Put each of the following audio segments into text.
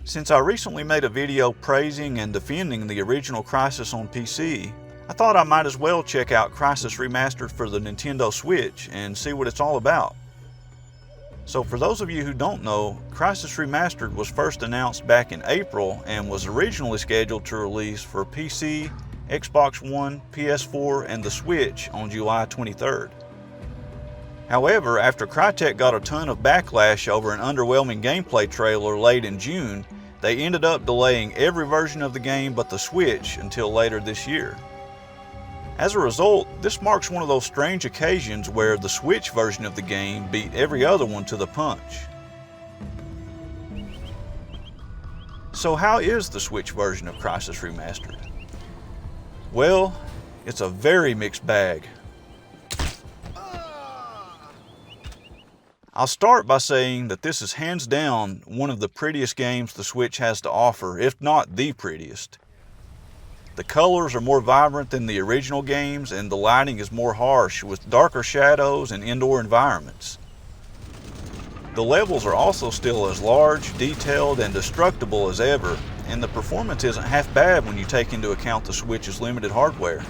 Since I recently made a video praising and defending the original Crysis on PC, I thought I might as well check out Crysis Remastered for the Nintendo Switch and see what it's all about. So for those of you who don't know, Crysis Remastered was first announced back in April and was originally scheduled to release for PC, Xbox One, PS4, and the Switch on July 23rd. However, after Crytek got a ton of backlash over an underwhelming gameplay trailer late in June, they ended up delaying every version of the game but the Switch until later this year. As a result, this marks one of those strange occasions where the Switch version of the game beat every other one to the punch. So how is the Switch version of Crysis Remastered? Well, it's a very mixed bag. I'll start by saying that this is hands down one of the prettiest games the Switch has to offer, if not the prettiest. The colors are more vibrant than the original games, and the lighting is more harsh with darker shadows and indoor environments. The levels are also still as large, detailed, and destructible as ever, and the performance isn't half bad when you take into account the Switch's limited hardware.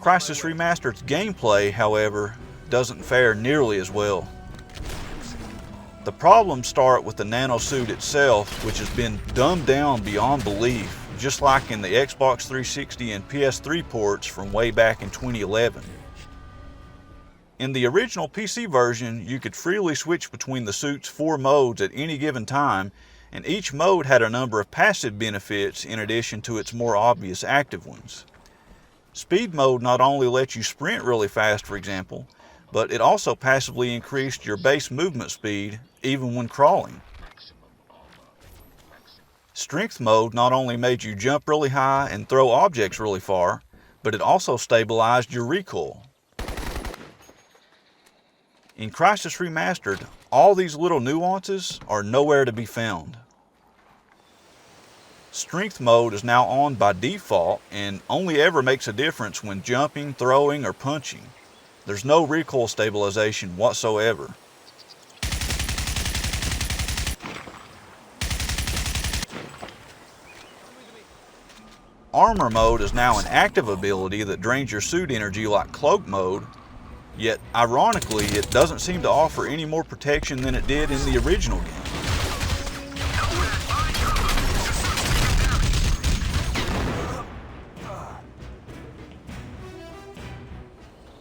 Crysis Remastered's gameplay, however, doesn't fare nearly as well. The problems start with the nanosuit itself, which has been dumbed down beyond belief, just like in the Xbox 360 and PS3 ports from way back in 2011. In the original PC version, you could freely switch between the suit's 4 modes at any given time, and each mode had a number of passive benefits in addition to its more obvious active ones. Speed mode not only lets you sprint really fast, for example, but it also passively increased your base movement speed even when crawling. Strength mode not only made you jump really high and throw objects really far, but it also stabilized your recoil. In Crysis Remastered, all these little nuances are nowhere to be found. Strength mode is now on by default and only ever makes a difference when jumping, throwing, or punching. There's no recoil stabilization whatsoever. Armor mode is now an active ability that drains your suit energy like Cloak Mode, yet ironically it doesn't seem to offer any more protection than it did in the original game.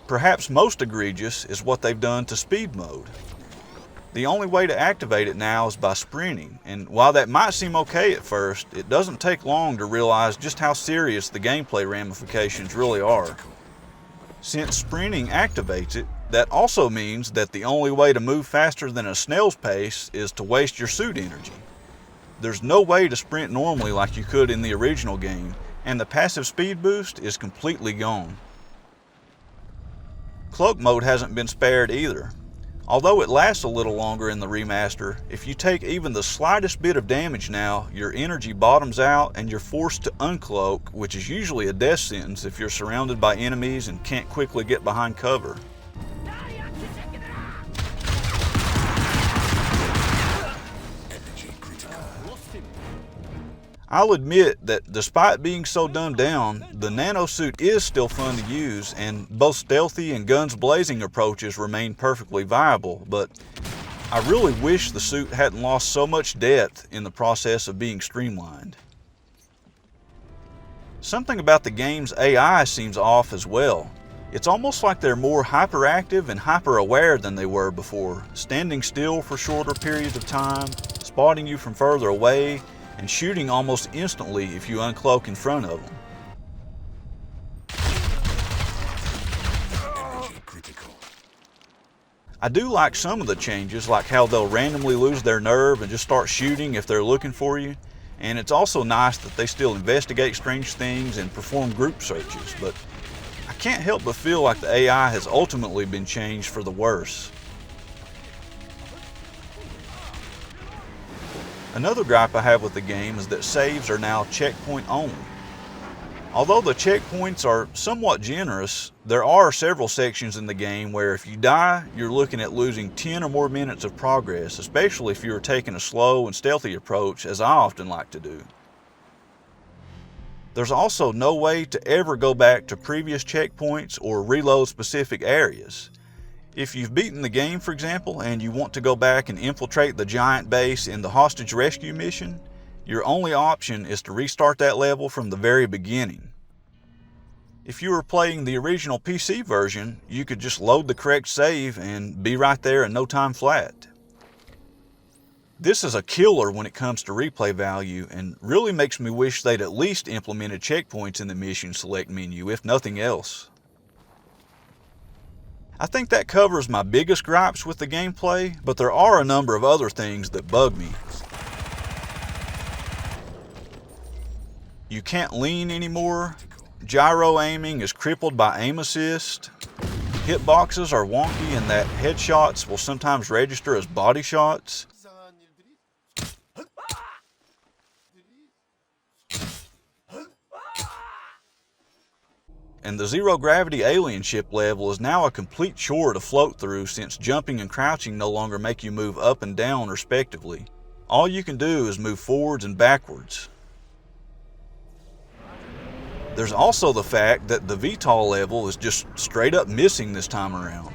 Perhaps most egregious is what they've done to speed mode. The only way to activate it now is by sprinting, and while that might seem okay at first, it doesn't take long to realize just how serious the gameplay ramifications really are. Since sprinting activates it, that also means that the only way to move faster than a snail's pace is to waste your suit energy. There's no way to sprint normally like you could in the original game, and the passive speed boost is completely gone. Cloak Mode hasn't been spared either. Although it lasts a little longer in the remaster, if you take even the slightest bit of damage now, your energy bottoms out and you're forced to uncloak, which is usually a death sentence if you're surrounded by enemies and can't quickly get behind cover. I'll admit that despite being so dumbed down, the nanosuit is still fun to use, and both stealthy and guns blazing approaches remain perfectly viable, but I really wish the suit hadn't lost so much depth in the process of being streamlined. Something about the game's AI seems off as well. It's almost like they're more hyperactive and hyper-aware than they were before, standing still for shorter periods of time, spotting you from further away, and shooting almost instantly if you uncloak in front of them. I do like some of the changes, like how they'll randomly lose their nerve and just start shooting if they're looking for you, and it's also nice that they still investigate strange things and perform group searches, but I can't help but feel like the AI has ultimately been changed for the worse. Another gripe I have with the game is that saves are now checkpoint only. Although the checkpoints are somewhat generous, there are several sections in the game where if you die, you're looking at losing 10 or more minutes of progress, especially if you're taking a slow and stealthy approach, as I often like to do. There's also no way to ever go back to previous checkpoints or reload specific areas. If you've beaten the game, for example, and you want to go back and infiltrate the giant base in the hostage rescue mission, your only option is to restart that level from the very beginning. If you were playing the original PC version, you could just load the correct save and be right there in no time flat. This is a killer when it comes to replay value and really makes me wish they'd at least implemented checkpoints in the mission select menu, if nothing else. I think that covers my biggest gripes with the gameplay, but there are a number of other things that bug me. You can't lean anymore. Gyro aiming is crippled by aim assist. Hitboxes are wonky in that headshots will sometimes register as body shots. And the zero gravity alien ship level is now a complete chore to float through since jumping and crouching no longer make you move up and down respectively. All you can do is move forwards and backwards. There's also the fact that the VTOL level is just straight up missing this time around.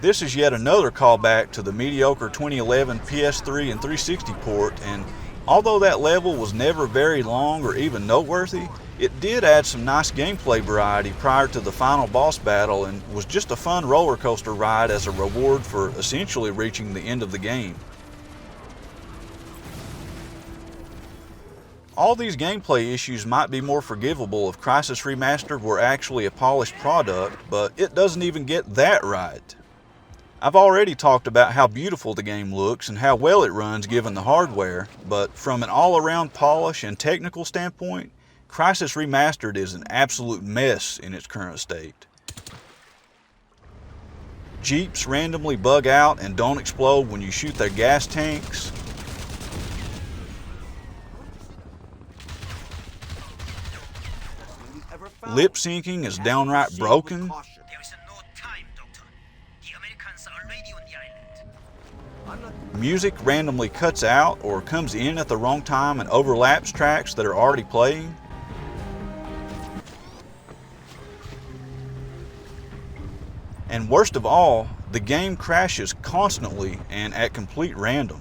This is yet another callback to the mediocre 2011 PS3 and 360 port, and although that level was never very long or even noteworthy, it did add some nice gameplay variety prior to the final boss battle and was just a fun roller coaster ride as a reward for essentially reaching the end of the game. All these gameplay issues might be more forgivable if Crysis Remastered were actually a polished product, but it doesn't even get that right. I've already talked about how beautiful the game looks and how well it runs given the hardware, but from an all-around polish and technical standpoint, Crysis Remastered is an absolute mess in its current state. Jeeps randomly bug out and don't explode when you shoot their gas tanks. Lip syncing is downright broken. Music randomly cuts out or comes in at the wrong time and overlaps tracks that are already playing. And worst of all, the game crashes constantly and at complete random.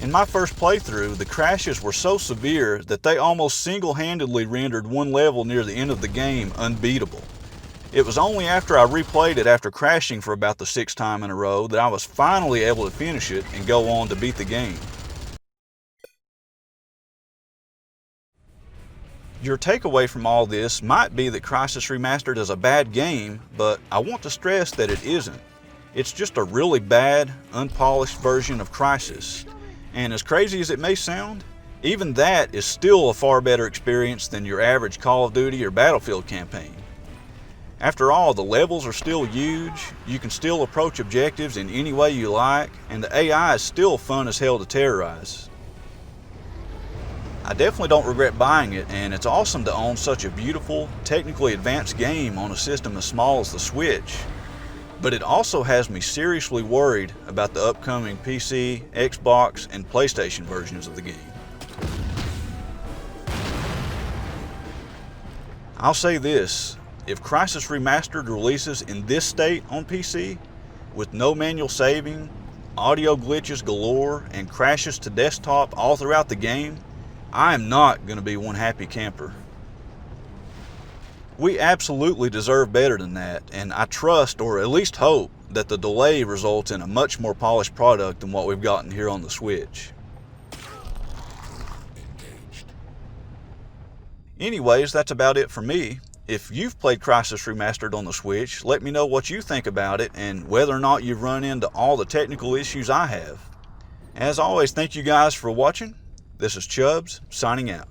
In my first playthrough, the crashes were so severe that they almost single-handedly rendered one level near the end of the game unbeatable. It was only after I replayed it after crashing for about the 6th time in a row that I was finally able to finish it and go on to beat the game. Your takeaway from all this might be that Crysis Remastered is a bad game, but I want to stress that it isn't. It's just a really bad, unpolished version of Crysis. And as crazy as it may sound, even that is still a far better experience than your average Call of Duty or Battlefield campaign. After all, the levels are still huge, you can still approach objectives in any way you like, and the AI is still fun as hell to terrorize. I definitely don't regret buying it, and it's awesome to own such a beautiful, technically advanced game on a system as small as the Switch. But it also has me seriously worried about the upcoming PC, Xbox, and PlayStation versions of the game. I'll say this, if Crysis Remastered releases in this state on PC, with no manual saving, audio glitches galore, and crashes to desktop all throughout the game, I am not going to be one happy camper. We absolutely deserve better than that, and I trust, or at least hope, that the delay results in a much more polished product than what we've gotten here on the Switch. Anyways, that's about it for me. If you've played Crysis Remastered on the Switch, let me know what you think about it and whether or not you've run into all the technical issues I have. As always, thank you guys for watching. This is Chubbs, signing out.